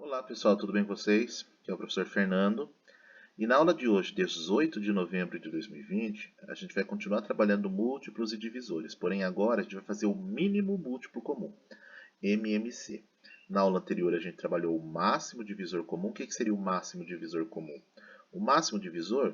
Olá pessoal, tudo bem com vocês? Aqui é o professor Fernando. E na aula de hoje, 18 de novembro de 2020, a gente vai continuar trabalhando múltiplos e divisores. Porém agora a gente vai fazer o mínimo múltiplo comum, MMC. Na aula anterior a gente trabalhou o máximo divisor comum. O que seria o máximo divisor comum? O máximo divisor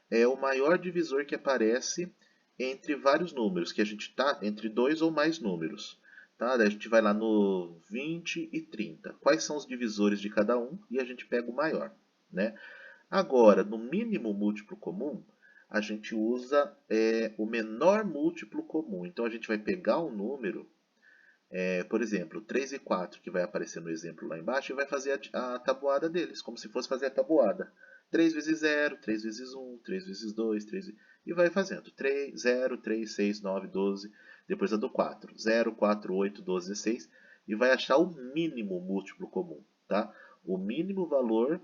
é o maior divisor que aparece entre vários números, que a gente está entre dois ou mais números. Tá? Daí a gente vai lá no 20 e 30. Quais são os divisores de cada um? E a gente pega o maior. Né? Agora, no mínimo múltiplo comum, a gente usa o menor múltiplo comum. Então a gente vai pegar um número, por exemplo, 3 e 4, que vai aparecer no exemplo lá embaixo, e vai fazer a tabuada deles, como se fosse fazer a tabuada. 3 vezes 0, 3 vezes 1, 3 vezes 2, 3, e vai fazendo. 3, 0, 3, 6, 9, 12. Depois a do 4. 0, 4, 8, 12, 16. E vai achar o mínimo múltiplo comum. Tá? O mínimo valor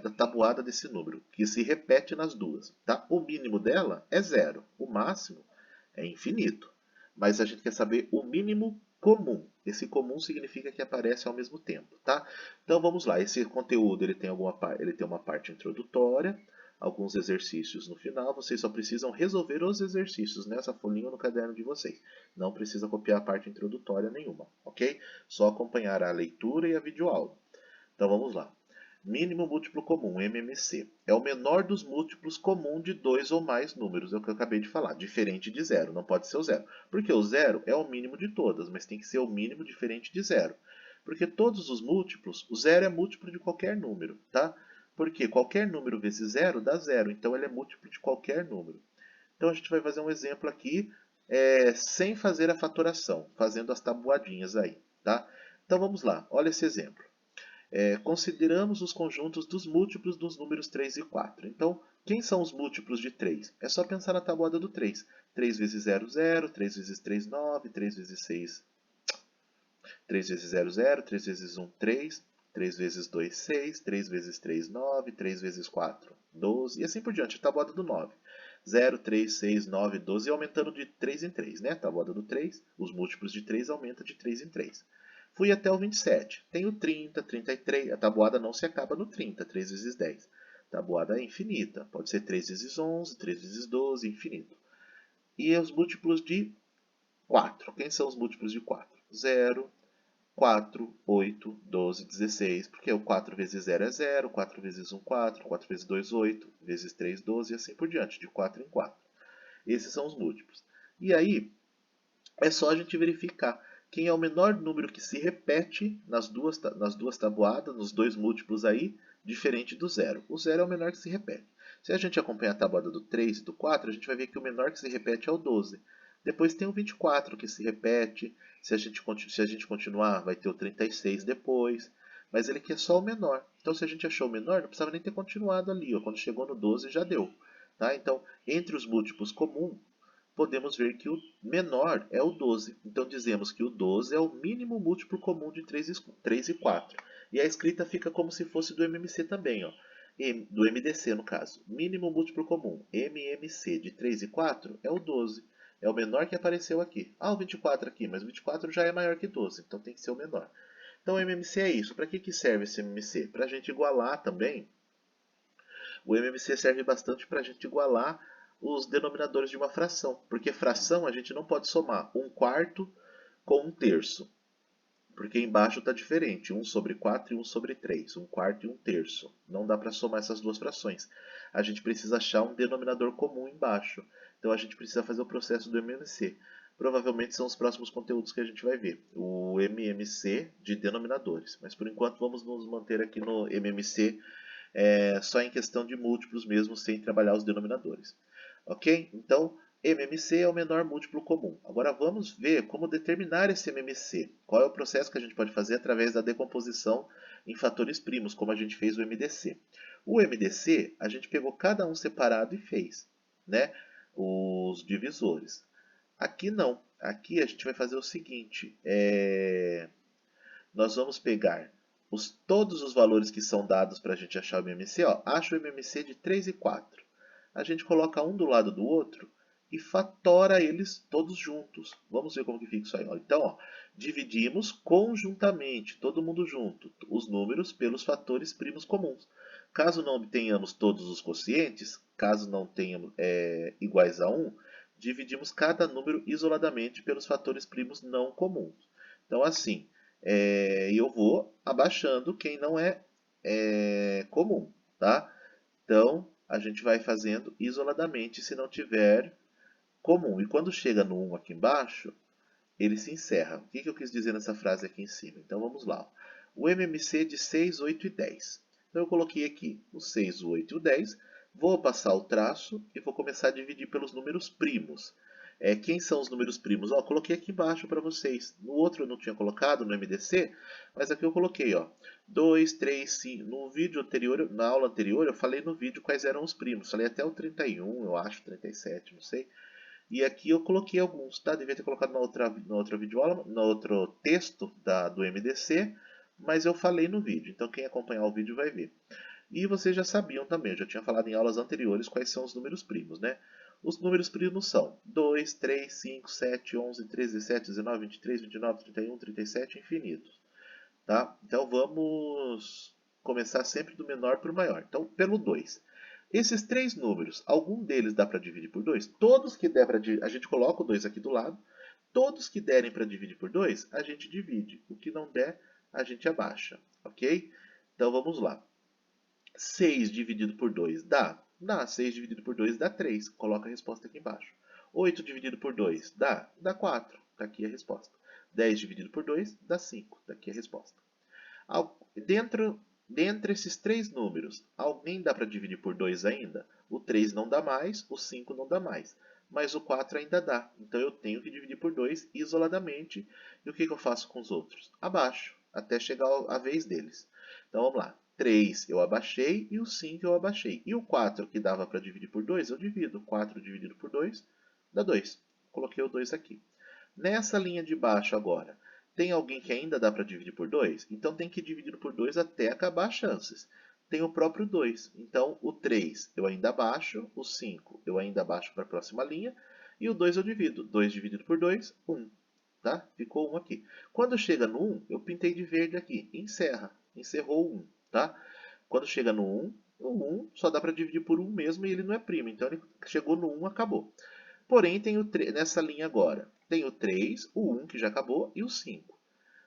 da tabuada desse número, que se repete nas duas. Tá? O mínimo dela é 0. O máximo é infinito. Mas a gente quer saber o mínimo comum. Esse comum significa que aparece ao mesmo tempo, tá? Então vamos lá. Esse conteúdo ele tem uma parte introdutória, alguns exercícios no final. Vocês só precisam resolver os exercícios nessa folhinha ou no caderno de vocês. Não precisa copiar a parte introdutória nenhuma, ok? Só acompanhar a leitura e a videoaula. Então vamos lá. Mínimo múltiplo comum, MMC, é o menor dos múltiplos comum de dois ou mais números, é o que eu acabei de falar, diferente de zero, não pode ser o zero. Porque o zero é o mínimo de todas, mas tem que ser o mínimo diferente de zero. Porque todos os múltiplos, o zero é múltiplo de qualquer número, tá? Porque qualquer número vezes zero dá zero, então ele é múltiplo de qualquer número. Então a gente vai fazer um exemplo aqui, sem fazer a fatoração, fazendo as tabuadinhas aí, tá? Então vamos lá, olha esse exemplo. Consideramos os conjuntos dos múltiplos dos números 3 e 4. Então, quem são os múltiplos de 3? É só pensar na tabuada do 3. 3 vezes 0, 0. 3 vezes 3, 9. 3 vezes 6, 3 vezes 0, 0. 3 vezes 1, 3. 3 vezes 2, 6. 3 vezes 3, 9. 3 vezes 4, 12. E assim por diante, a tabuada do 9. 0, 3, 6, 9, 12. E aumentando de 3 em 3, né? A tabuada do 3, os múltiplos de 3 aumenta de 3 em 3. Fui até o 27. Tenho 30, 33. A tabuada não se acaba no 30, 3 vezes 10. A tabuada é infinita. Pode ser 3 vezes 11, 3 vezes 12, infinito. E os múltiplos de 4. Quem são os múltiplos de 4? 0, 4, 8, 12, 16. Porque o 4 vezes 0 é 0, 4 vezes 1, 4, 4 vezes 2, 8, vezes 3, 12 e assim por diante, de 4 em 4. Esses são os múltiplos. E aí, é só a gente verificar quem é o menor número que se repete nas duas tabuadas, nos dois múltiplos aí, diferente do zero. O zero é o menor que se repete. Se a gente acompanhar a tabuada do 3 e do 4, a gente vai ver que o menor que se repete é o 12. Depois tem o 24 que se repete. Se a gente continuar, vai ter o 36 depois. Mas ele aqui é só o menor. Então, se a gente achou o menor, não precisava nem ter continuado ali. Ó. Quando chegou no 12, já deu. Tá? Então, entre os múltiplos comuns, podemos ver que o menor é o 12. Então dizemos que o 12 é o mínimo múltiplo comum de 3 e 4. E a escrita fica como se fosse do MMC também, ó. Do MDC no caso. Mínimo múltiplo comum, MMC, de 3 e 4 é o 12. É o menor que apareceu aqui. Ah, o 24 aqui, mas o 24 já é maior que 12, então tem que ser o menor. Então o MMC é isso. Para que serve esse MMC? Para a gente igualar também. O MMC serve bastante para a gente igualar os denominadores de uma fração, porque fração a gente não pode somar 1/4 com 1/3, porque embaixo está diferente, 1 sobre 4 e 1 sobre 3, 1/4 e 1/3. Não dá para somar essas duas frações. A gente precisa achar um denominador comum embaixo, então a gente precisa fazer o processo do MMC. Provavelmente são os próximos conteúdos que a gente vai ver, o MMC de denominadores, mas por enquanto vamos nos manter aqui no MMC só em questão de múltiplos mesmo, sem trabalhar os denominadores. Ok? Então, MMC é o menor múltiplo comum. Agora vamos ver como determinar esse MMC. Qual é o processo que a gente pode fazer através da decomposição em fatores primos, como a gente fez o MDC. O MDC, a gente pegou cada um separado e fez, né? Os divisores. Aqui não. Aqui a gente vai fazer o seguinte. Nós vamos pegar todos os valores que são dados para a gente achar o MMC. Ó, acha o MMC de 3 e 4. A gente coloca um do lado do outro e fatora eles todos juntos. Vamos ver como que fica isso aí. Ó. Então, ó, dividimos conjuntamente, todo mundo junto, os números pelos fatores primos comuns. Caso não obtenhamos todos os quocientes, caso não tenhamos iguais a 1, dividimos cada número isoladamente pelos fatores primos não comuns. Então, assim, eu vou abaixando quem não é comum, tá? Então, a gente vai fazendo isoladamente se não tiver comum. E quando chega no 1 aqui embaixo, ele se encerra. O que eu quis dizer nessa frase aqui em cima? Então, vamos lá. O MMC de 6, 8 e 10. Então, eu coloquei aqui o 6, o 8 e o 10. Vou passar o traço e vou começar a dividir pelos números primos. Quem são os números primos? Ó, coloquei aqui embaixo para vocês. No outro eu não tinha colocado, no MDC, mas aqui eu coloquei, ó. 2, 3, 5. No vídeo anterior, na aula anterior, eu falei no vídeo quais eram os primos. Falei até o 31, eu acho, 37, não sei. E aqui eu coloquei alguns, tá? Devia ter colocado na outra videoaula, no outro texto do MDC, mas eu falei no vídeo. Então quem acompanhar o vídeo vai ver. E vocês já sabiam também, eu já tinha falado em aulas anteriores quais são os números primos, né? Os números primos são 2, 3, 5, 7, 11, 13, 17, 19, 23, 29, 31, 37, infinitos. Tá? Então vamos começar sempre do menor para o maior. Então, pelo 2. Esses três números, algum deles dá para dividir por 2? Todos que der para dividir, a gente coloca o 2 aqui do lado. Todos que derem para dividir por 2, a gente divide. O que não der, a gente abaixa. Ok? Então vamos lá. 6 dividido por 2 dá? Dá. 6 dividido por 2 dá 3. Coloca a resposta aqui embaixo. 8 dividido por 2 dá? Dá 4. Está aqui a resposta. 10 dividido por 2 dá 5. Está aqui a resposta. Dentre esses três números, alguém dá para dividir por 2 ainda? O 3 não dá mais, o 5 não dá mais. Mas o 4 ainda dá. Então eu tenho que dividir por 2 isoladamente. E o que eu faço com os outros? Abaixo, até chegar a vez deles. Então vamos lá. 3 eu abaixei e o 5 eu abaixei. E o 4 que dava para dividir por 2, eu divido. 4 dividido por 2 dá 2. Coloquei o 2 aqui. Nessa linha de baixo agora, tem alguém que ainda dá para dividir por 2? Então tem que dividir por 2 até acabar as chances. Tem o próprio 2. Então o 3 eu ainda abaixo, o 5 eu ainda abaixo para a próxima linha, e o 2 eu divido. 2 dividido por 2, 1. Tá? Ficou 1 aqui. Quando chega no 1, eu pintei de verde aqui. Encerra. Encerrou o 1. Tá? Quando chega no 1, o 1 só dá para dividir por 1 mesmo e ele não é primo. Então ele chegou no 1, acabou. Porém, tem nessa linha agora, tem o 3, o 1 que já acabou e o 5.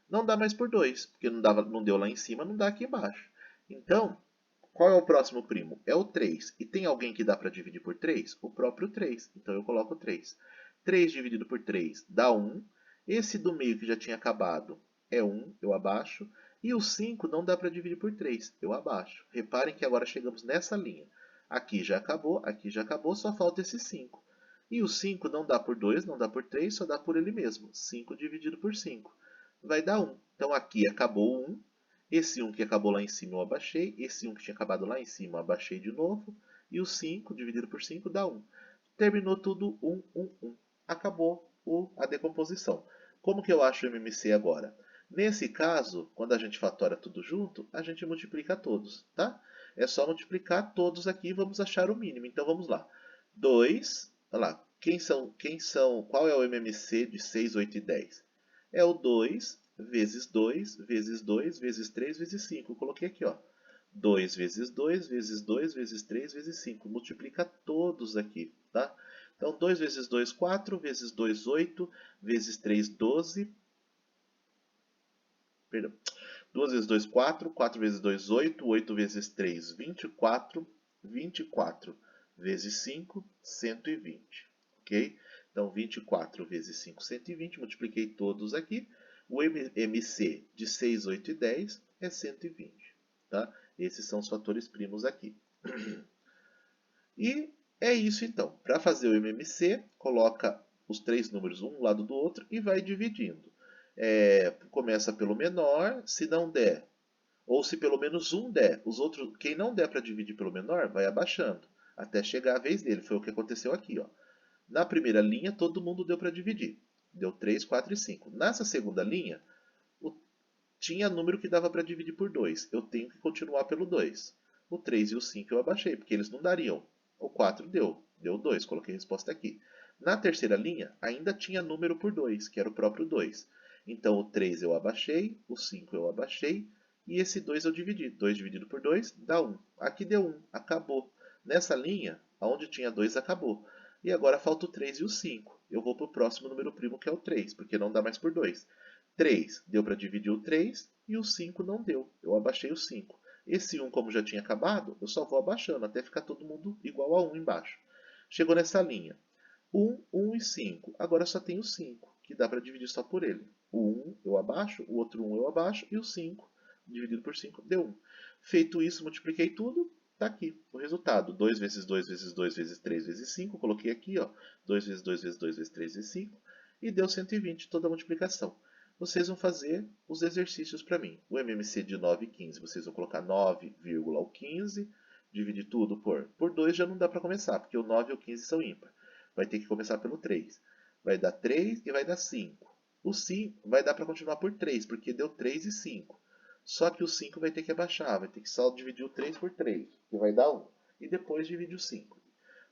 Não dá mais por 2, porque não deu lá em cima, não dá aqui embaixo. Então, qual é o próximo primo? É o 3. E tem alguém que dá para dividir por 3? O próprio 3. Então eu coloco 3. 3 dividido por 3 dá 1. Esse do meio que já tinha acabado é 1, eu abaixo. E o 5 não dá para dividir por 3, eu abaixo. Reparem que agora chegamos nessa linha. Aqui já acabou, só falta esse 5. E o 5 não dá por 2, não dá por 3, só dá por ele mesmo. 5 dividido por 5 vai dar 1. Então aqui acabou o 1. Esse 1 que acabou lá em cima eu abaixei. Esse 1 que tinha acabado lá em cima eu abaixei de novo. E o 5 dividido por 5 dá 1. Terminou tudo 1, 1, 1. Acabou a decomposição. Como que eu acho o MMC agora? Nesse caso, quando a gente fatora tudo junto, a gente multiplica todos, tá? É só multiplicar todos aqui e vamos achar o mínimo. Então vamos lá. 2, olha lá, qual é o MMC de 6, 8 e 10? É o 2 vezes 2 vezes 2 vezes 3 vezes 5. Eu coloquei aqui, ó. 2 vezes 2 vezes 2 vezes 3 vezes 5. Multiplica todos aqui, tá? Então, 2 vezes 2, 4, vezes 2, 8, vezes 3, 12. Perdão. 2 vezes 2, 4, 4 vezes 2, 8, 8 vezes 3, 24, 24 vezes 5, 120, ok? Então, 24 vezes 5, 120, multipliquei todos aqui. O MC de 6, 8 e 10 é 120, tá? Esses são os fatores primos aqui. E é isso então. Para fazer o MMC, coloca os três números um lado do outro e vai dividindo. Começa pelo menor, se não der, ou se pelo menos um der, os outros, quem não der para dividir pelo menor, vai abaixando, até chegar a vez dele. Foi o que aconteceu aqui, ó. Na primeira linha, todo mundo deu para dividir. Deu 3, 4 e 5. Nessa segunda linha, tinha número que dava para dividir por 2. Eu tenho que continuar pelo 2. O 3 e o 5 eu abaixei, porque eles não dariam. O 4 deu 2, coloquei a resposta aqui. Na terceira linha, ainda tinha número por 2, que era o próprio 2. Então, o 3 eu abaixei, o 5 eu abaixei, e esse 2 eu dividi. 2 dividido por 2 dá 1. Aqui deu 1, acabou. Nessa linha, onde tinha 2, acabou. E agora falta o 3 e o 5. Eu vou para o próximo número primo, que é o 3, porque não dá mais por 2. 3 deu para dividir o 3 e o 5 não deu. Eu abaixei o 5. Esse 1, como já tinha acabado, eu só vou abaixando até ficar todo mundo igual a 1 embaixo. Chegou nessa linha. 1, 1 e 5. Agora só tem o 5, que dá para dividir só por ele. O 1 eu abaixo, o outro 1 eu abaixo e o 5 dividido por 5 deu 1. Feito isso, multipliquei tudo, está aqui o resultado. 2 vezes 2 vezes 2 vezes 3 vezes 5. Coloquei aqui, ó, 2 vezes 2 vezes 2 vezes 3 vezes 5 e deu 120 toda a multiplicação. Vocês vão fazer os exercícios para mim. O MMC de 9 e 15, vocês vão colocar 9,15, dividir tudo por 2 já não dá para começar, porque o 9 e o 15 são ímpar. Vai ter que começar pelo 3. Vai dar 3 e vai dar 5. O 5 vai dar para continuar por 3, porque deu 3 e 5. Só que o 5 vai ter que abaixar, vai ter que só dividir o 3 por 3, que vai dar 1. E depois divide o 5.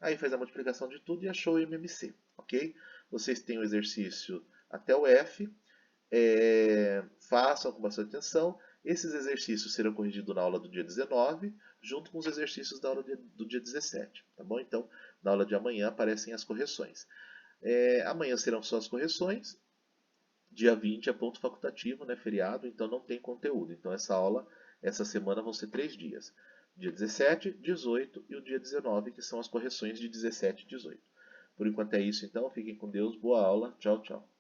Aí faz a multiplicação de tudo e achou o MMC, ok? Vocês têm o exercício até o F. Façam com bastante atenção. Esses exercícios serão corrigidos na aula do dia 19, junto com os exercícios da aula do dia 17. Tá bom? Então, na aula de amanhã aparecem as correções. Amanhã serão só as correções. Dia 20 é ponto facultativo, né? Feriado, então não tem conteúdo. Então, essa semana vão ser 3 dias. Dia 17, 18 e o dia 19, que são as correções de 17 e 18. Por enquanto é isso, então. Fiquem com Deus. Boa aula. Tchau, tchau.